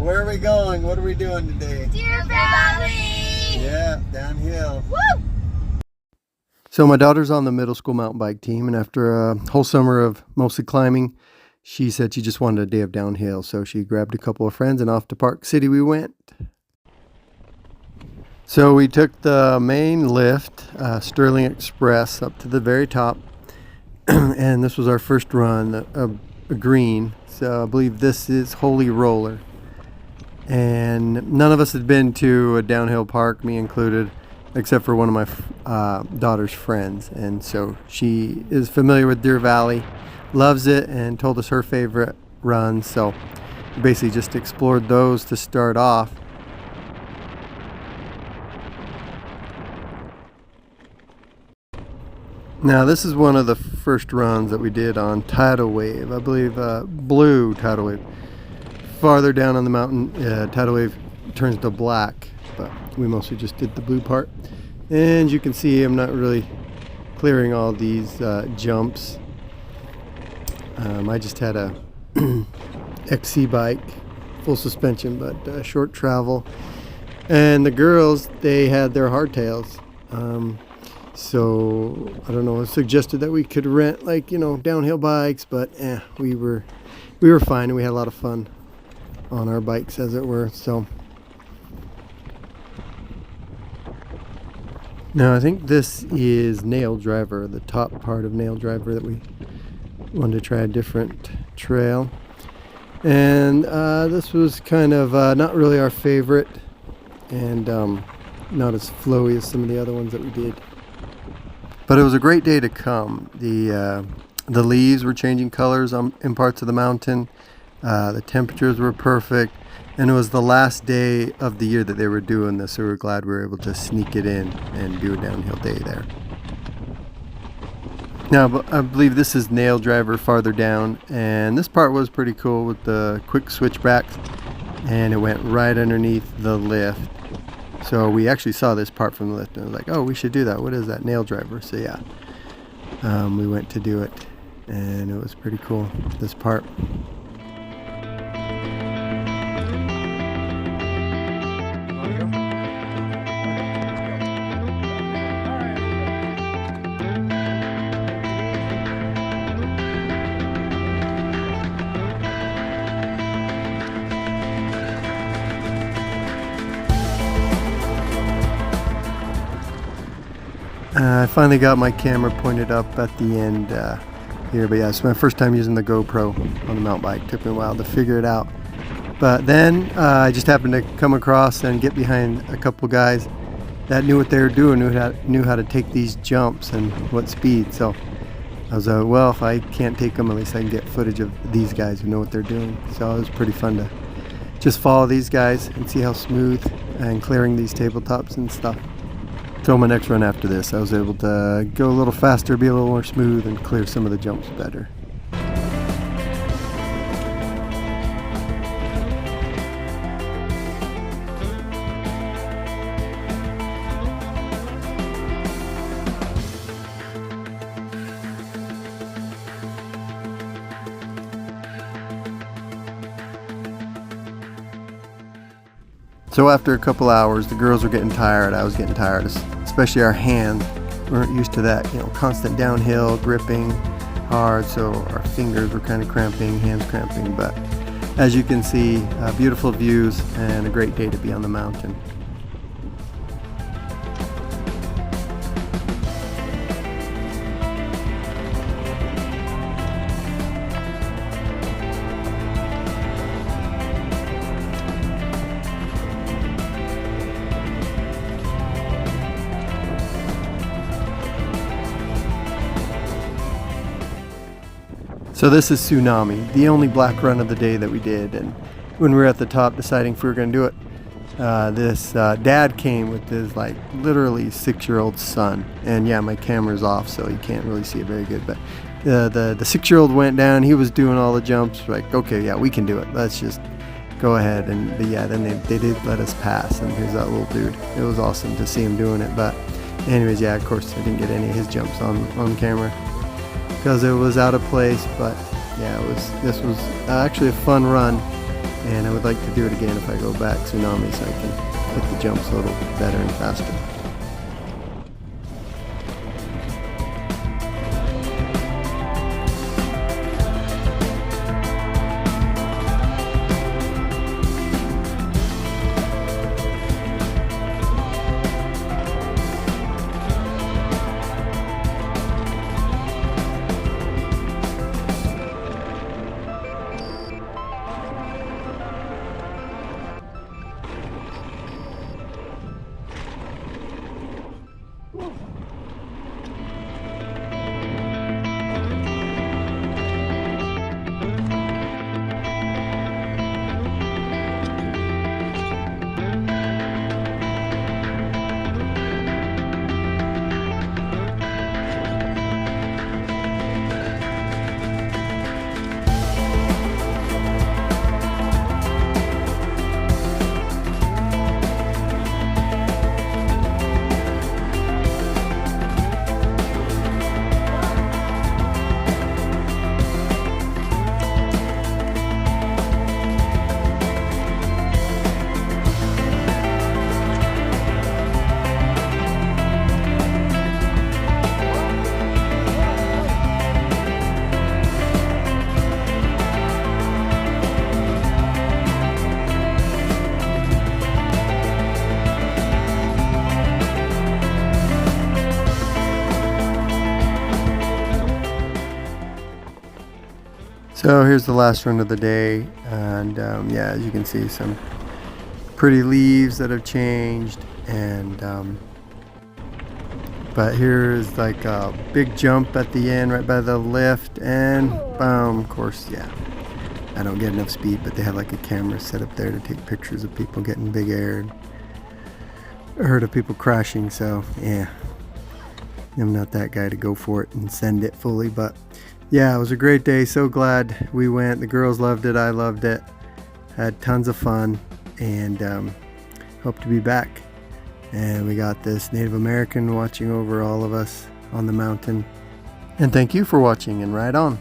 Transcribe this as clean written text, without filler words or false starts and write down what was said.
Where are we going? What are we doing today? Deer Valley! Yeah, downhill. Woo! So my daughter's on the middle school mountain bike team, and after a whole summer of mostly climbing, she said she just wanted a day of downhill. So she grabbed a couple of friends and off to Park City we went. So we took the main lift, Sterling Express, up to the very top. And this was our first run, a green. So I believe this is Holy Roller. And none of us had been to a downhill park, me included, except for one of my daughter's friends. And so she is familiar with Deer Valley, loves it, and told us her favorite runs. So we basically just explored those to start off. Now this is one of the first runs that we did on Tidal Wave, I believe blue Tidal Wave. Farther down on the mountain, Tidal Wave turns to black, but we mostly just did the blue part. And you can see I'm not really clearing all these jumps. I just had a XC bike, full suspension, but short travel. And the girls, they had their hardtails. So I don't know, it suggested that we could rent downhill bikes, but we were fine, and we had a lot of fun on our bikes, as it were. So now I think this is Nail Driver, the top part of Nail Driver, that we wanted to try a different trail. And this was kind of not really our favorite, and not as flowy as some of the other ones that we did. But it was a great day to come. The leaves were changing colors in parts of the mountain. The temperatures were perfect, and it was the last day of the year that they were doing this, so we were glad we were able to sneak it in and do a downhill day there. Now, I believe this is Nail Driver farther down, and this part was pretty cool with the quick switchbacks, and it went right underneath the lift. So we actually saw this part from the lift, and I was like, oh, we should do that. What is that? Nail Driver. So yeah, we went to do it, and it was pretty cool, this part. I finally got my camera pointed up at the end here, but yeah, it's my first time using the GoPro on the mountain bike. Took me a while to figure it out, but then I just happened to come across and get behind a couple guys that knew what they were doing, knew how to take these jumps and what speed. So I was like, well, if I can't take them, at least I can get footage of these guys who know what they're doing. So it was pretty fun to just follow these guys and see how smooth and clearing these tabletops and stuff. So my next run after this, I was able to go a little faster, be a little more smooth, and clear some of the jumps better. So after a couple hours, the girls were getting tired, I was getting tired, especially our hands. We weren't used to that, constant downhill, gripping hard, so our fingers were kind of cramping, hands cramping. But as you can see, beautiful views and a great day to be on the mountain. So this is Tsunami, the only black run of the day that we did. And when we were at the top deciding if we were going to do it, this dad came with his literally 6-year-old son. And yeah, my camera's off, so you can't really see it very good. But the 6-year-old went down, he was doing all the jumps, okay, yeah, we can do it. Let's just go ahead. And yeah, then they did let us pass. And here's that little dude. It was awesome to see him doing it. But anyways, yeah, of course, I didn't get any of his jumps on camera because it was out of place. But yeah, this was actually a fun run, and I would like to do it again if I go back Tsunami, so I can hit the jumps a little better and faster. So here's the last run of the day, and yeah, as you can see, some pretty leaves that have changed, and but here's like a big jump at the end right by the lift, and boom, of course, yeah, I don't get enough speed, but they have like a camera set up there to take pictures of people getting big aired. I heard of people crashing, so yeah, I'm not that guy to go for it and send it fully, but yeah, it was a great day. So glad we went. The girls loved it. I loved it. Had tons of fun, and hope to be back. And we got this Native American watching over all of us on the mountain. And thank you for watching, and ride on.